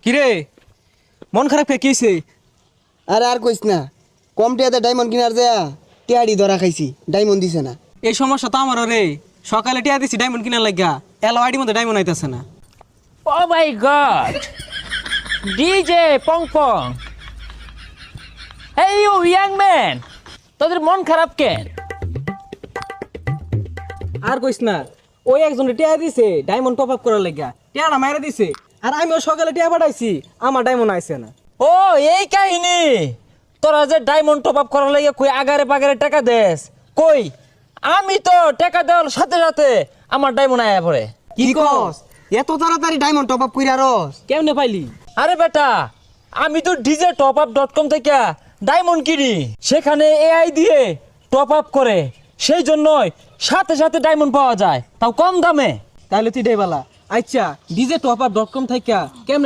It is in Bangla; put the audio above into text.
কিরে মন খারাপ কে কিছে? আরে আর কইস না, কম টিয়াতে ডায়মন্ড কিনার যায় টিয়াড়ি ধরা খাইছি, ডায়মন্ড দিছে না। এই সমস্যা তো আমারও রে। সকালে টিয়া দিছি ডায়মন্ড কিনার লাগা, এলআইডি মধ্যে ডায়মন্ড আইতাছে না। Oh my god! DJ Pong Pong! Hey you young man! তোদের মন খারাপ কেন? আর কইস না, ওই একজন টিয়া দিছে ডায়মন্ড টপ আপ করার লাগা, টিয়াটা মাইরা দিছে। আর আমিও সকালে টিয়া পাঠাইছি, আমার ডায়মন্ড আইছে না। ও এই কাহিনী, তোরা যে ডায়মন্ড টপ আপ করার লাগে কই আগারে পাগারে টাকা দেস কই? আমি তো টাকা দেওয়ার সাথে সাথে আমার ডায়মন্ড আয়া পড়ে। কি কস? এত তাড়াতাড়ি ডায়মন্ড টপ আপ কইরা রস? কেমনে পাইলি? আরে বেটা, আমি তো djtopup.com থেকে ডায়মন্ড কিনি, সেখানে এআই দিয়ে টপ আপ করে, সেই জন্যই সাথে সাথে ডায়মন্ড পাওয়া যায়, তাও কম দামে। তাহলে তুই দেবালা আচ্ছা DJ top up dot com থেকে কেমনে